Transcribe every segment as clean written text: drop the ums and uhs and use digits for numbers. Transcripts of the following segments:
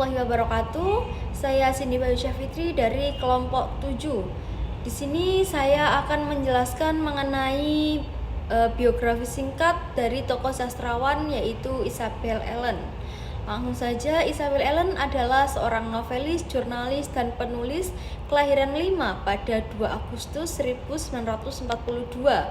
warahmatullahi wabarakatuh. Saya Cindy Bayu Syafitri dari kelompok 7. Di sini saya akan menjelaskan mengenai biografi singkat dari tokoh sastrawan yaitu Isabel Allen. Langsung saja, Isabel Allen adalah seorang novelis, jurnalis, dan penulis kelahiran 5 pada 2 Agustus 1942.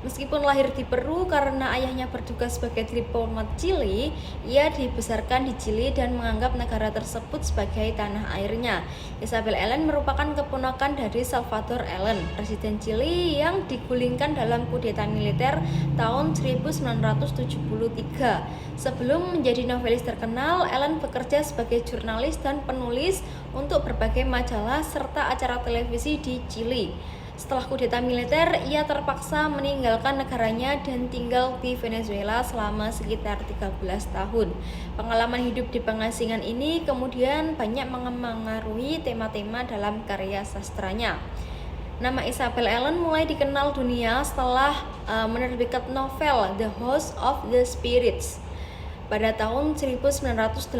Meskipun lahir di Peru karena ayahnya bertugas sebagai diplomat Chili, ia dibesarkan di Chili dan menganggap negara tersebut sebagai tanah airnya. Isabel Allen merupakan keponakan dari Salvador Allen, presiden Chili yang digulingkan dalam kudeta militer tahun 1973. Sebelum menjadi novelis terkenal, Allen bekerja sebagai jurnalis dan penulis untuk berbagai majalah serta acara televisi di Chili. Setelah kudeta militer, ia terpaksa meninggalkan negaranya dan tinggal di Venezuela selama sekitar 13 tahun. Pengalaman hidup di pengasingan ini kemudian banyak mengaruhi tema-tema dalam karya sastranya. Nama Isabel Allen mulai dikenal dunia setelah menerbitkan novel The House of the Spirits pada tahun 1982.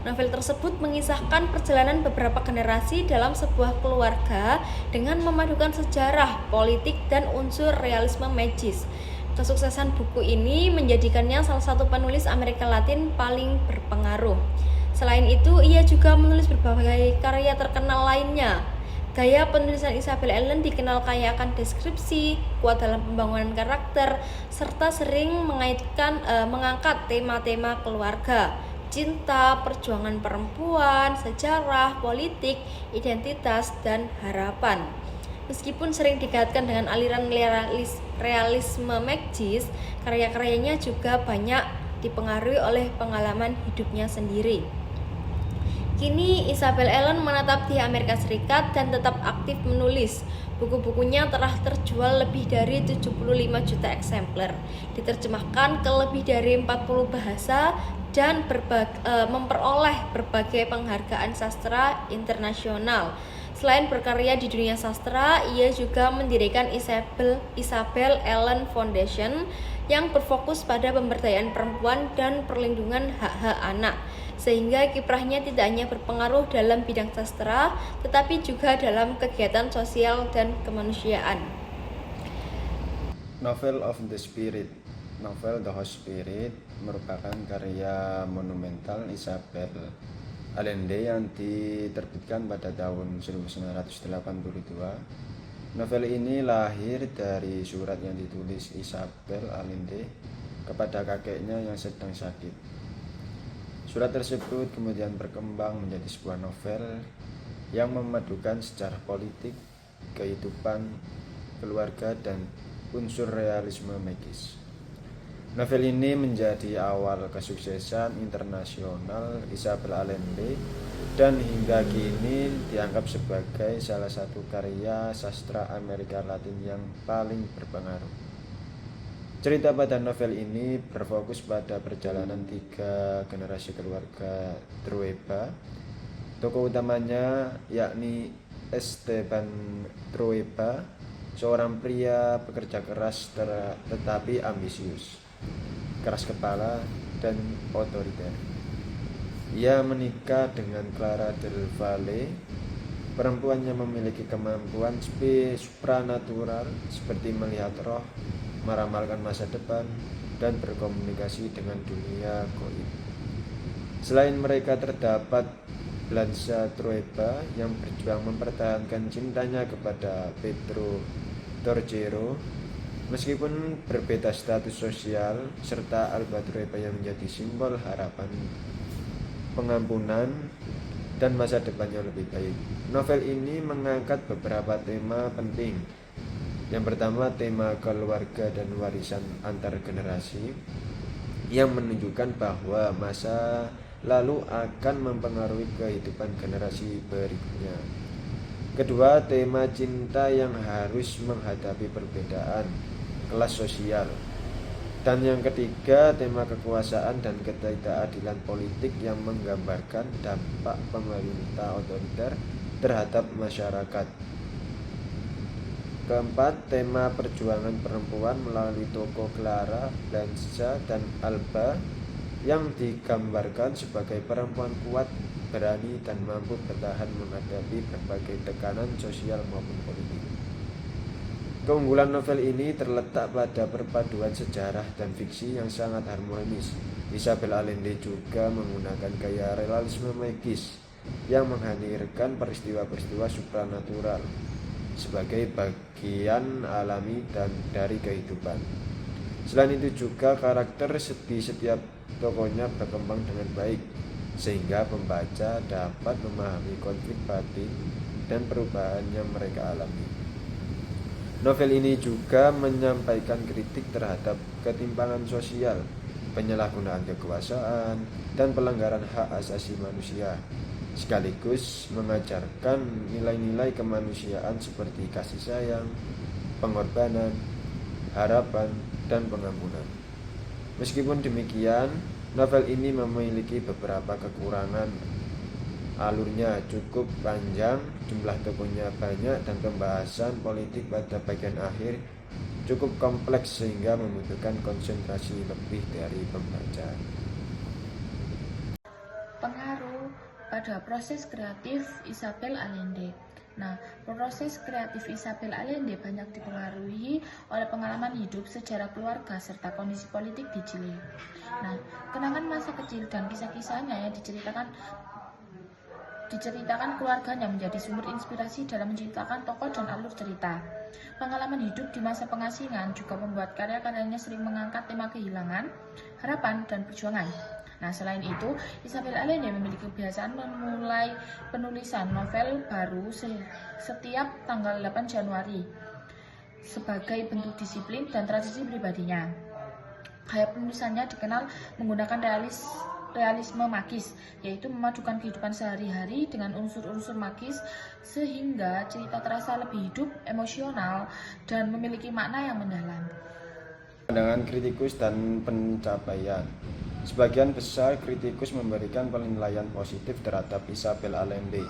Novel tersebut mengisahkan perjalanan beberapa generasi dalam sebuah keluarga dengan memadukan sejarah, politik, dan unsur realisme magis. Kesuksesan buku ini menjadikannya salah satu penulis Amerika Latin paling berpengaruh. Selain itu, ia juga menulis berbagai karya terkenal lainnya. Gaya penulisan Isabel Allen dikenal kaya akan deskripsi, kuat dalam pembangunan karakter, serta sering mengangkat tema-tema keluarga, cinta, perjuangan perempuan, sejarah, politik, identitas, dan harapan. Meskipun sering dikaitkan dengan aliran realisme magis, karya-karyanya juga banyak dipengaruhi oleh pengalaman hidupnya sendiri. Kini Isabel Allen menetap di Amerika Serikat dan tetap aktif menulis. Buku-bukunya telah terjual lebih dari 75 juta eksemplar, diterjemahkan ke lebih dari 40 bahasa dan memperoleh berbagai penghargaan sastra internasional. Selain berkarya di dunia sastra, ia juga mendirikan Isabel Allen Foundation yang berfokus pada pemberdayaan perempuan dan perlindungan hak-hak anak, sehingga kiprahnya tidak hanya berpengaruh dalam bidang sastra, tetapi juga dalam kegiatan sosial dan kemanusiaan. Novel of the Spirit. Novel The House Spirit merupakan karya monumental Isabel Allende yang diterbitkan pada tahun 1982. Novel ini lahir dari surat yang ditulis Isabel Allende kepada kakeknya yang sedang sakit. Surat tersebut kemudian berkembang menjadi sebuah novel yang memadukan sejarah politik, kehidupan, keluarga, dan unsur realisme magis. Novel ini menjadi awal kesuksesan internasional Isabel Allende dan hingga kini dianggap sebagai salah satu karya sastra Amerika Latin yang paling berpengaruh. Cerita pada novel ini berfokus pada perjalanan 3 generasi keluarga Trueba. Tokoh utamanya yakni Esteban Trueba, seorang pria pekerja keras tetapi ambisius, keras kepala, dan otoriter. Ia menikah dengan Clara del Valle, perempuan yang memiliki kemampuan supranatural seperti melihat roh, meramalkan masa depan, dan berkomunikasi dengan dunia gaib. Selain mereka terdapat Blanca Trueba yang berjuang mempertahankan cintanya kepada Pedro Torgero meskipun berbeda status sosial, serta Alba Trueba yang menjadi simbol harapan, pengampunan, dan masa depan yang lebih baik. Novel ini mengangkat beberapa tema penting. Yang pertama, tema keluarga dan warisan antar generasi yang menunjukkan bahwa masa lalu akan mempengaruhi kehidupan generasi berikutnya. Kedua, tema cinta yang harus menghadapi perbedaan kelas sosial. Dan yang ketiga, tema kekuasaan dan ketidakadilan politik yang menggambarkan dampak pemerintah otoriter terhadap masyarakat. Keempat, tema perjuangan perempuan melalui tokoh Clara, Blanca, dan Alba yang digambarkan sebagai perempuan kuat, berani, dan mampu bertahan menghadapi berbagai tekanan sosial maupun politik. Keunggulan novel ini terletak pada perpaduan sejarah dan fiksi yang sangat harmonis. Isabel Allende juga menggunakan gaya realisme magis yang menghadirkan peristiwa-peristiwa supranatural sebagai bagian alami dan dari kehidupan. Selain itu juga karakter di setiap tokohnya berkembang dengan baik, sehingga pembaca dapat memahami konflik batin dan perubahan yang mereka alami. Novel ini juga menyampaikan kritik terhadap ketimpangan sosial, penyalahgunaan kekuasaan, dan pelanggaran hak asasi manusia, sekaligus mengajarkan nilai-nilai kemanusiaan seperti kasih sayang, pengorbanan, harapan, dan pengampunan. Meskipun demikian, novel ini memiliki beberapa kekurangan. Alurnya cukup panjang, jumlah tokohnya banyak, dan pembahasan politik pada bagian akhir cukup kompleks sehingga membutuhkan konsentrasi lebih dari pembaca. Pengaruh pada proses kreatif Isabel Allende. Nah, proses kreatif Isabel Allende banyak dipengaruhi oleh pengalaman hidup, sejarah keluarga, serta kondisi politik di Chile. Nah, kenangan masa kecil dan kisah-kisahnya yang diceritakan keluarganya menjadi sumber inspirasi dalam menciptakan tokoh dan alur cerita. Pengalaman hidup di masa pengasingan juga membuat karya-karyanya sering mengangkat tema kehilangan, harapan, dan perjuangan. Nah, selain itu, Isabel Allende memiliki kebiasaan memulai penulisan novel baru setiap tanggal 8 Januari sebagai bentuk disiplin dan tradisi pribadinya. Gaya penulisannya dikenal menggunakan realisme magis, yaitu memadukan kehidupan sehari-hari dengan unsur-unsur magis sehingga cerita terasa lebih hidup, emosional, dan memiliki makna yang mendalam. Pandangan kritikus dan pencapaian. Sebagian besar kritikus memberikan penilaian positif terhadap Isabel Allende.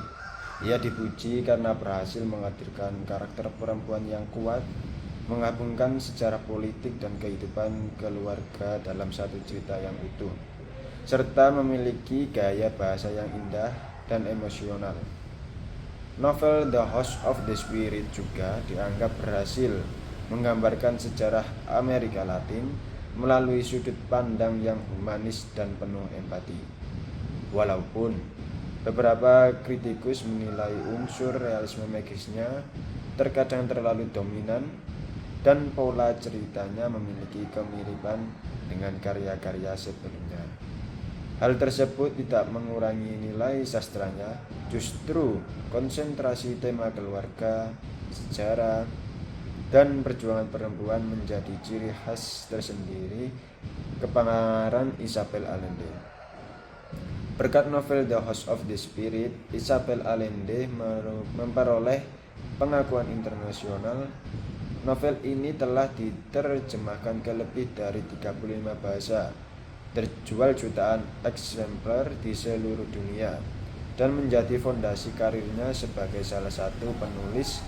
Ia dipuji karena berhasil menghadirkan karakter perempuan yang kuat, menggabungkan sejarah politik dan kehidupan keluarga dalam satu cerita yang utuh, serta memiliki gaya bahasa yang indah dan emosional. Novel The House of the Spirit juga dianggap berhasil menggambarkan sejarah Amerika Latin melalui sudut pandang yang humanis dan penuh empati. Walaupun beberapa kritikus menilai unsur realisme magisnya terkadang terlalu dominan dan pola ceritanya memiliki kemiripan dengan karya-karya sebelumnya. Hal tersebut tidak mengurangi nilai sastranya, justru konsentrasi tema keluarga, sejarah, dan perjuangan perempuan menjadi ciri khas tersendiri kepengaruhan Isabel Allende. Berkat novel The House of the Spirit, Isabel Allende memperoleh pengakuan internasional. Novel ini telah diterjemahkan ke lebih dari 35 bahasa, terjual jutaan eksemplar di seluruh dunia, dan menjadi fondasi karirnya sebagai salah satu penulis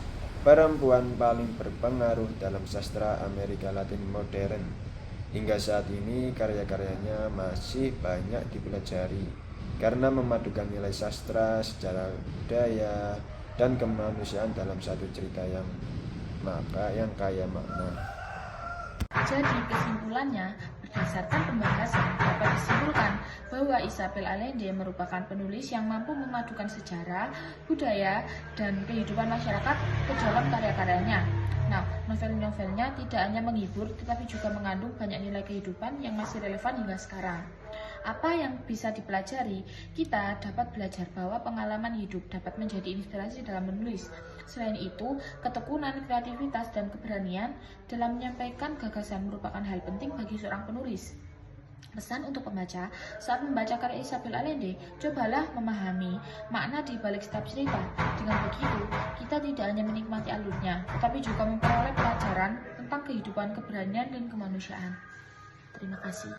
perempuan paling berpengaruh dalam sastra Amerika Latin modern. Hingga saat ini karya-karyanya masih banyak dipelajari karena memadukan nilai sastra, sejarah budaya, dan kemanusiaan dalam satu cerita yang kaya makna. Jadi kesimpulannya, berdasarkan pembahasan dapat disimpulkan bahwa Isabel Allende merupakan penulis yang mampu memadukan sejarah, budaya, dan kehidupan masyarakat ke dalam karya-karyanya. Nah, novel-novelnya tidak hanya menghibur, tetapi juga mengandung banyak nilai kehidupan yang masih relevan hingga sekarang. Apa yang bisa dipelajari? Kita dapat belajar bahwa pengalaman hidup dapat menjadi inspirasi dalam menulis. Selain itu, ketekunan, kreativitas, dan keberanian dalam menyampaikan gagasan merupakan hal penting bagi seorang penulis. Pesan untuk pembaca, saat membaca karya Isabel Allende, cobalah memahami makna di balik setiap cerita. Dengan begitu, kita tidak hanya menikmati alurnya, tetapi juga memperoleh pelajaran tentang kehidupan, keberanian, dan kemanusiaan. Terima kasih.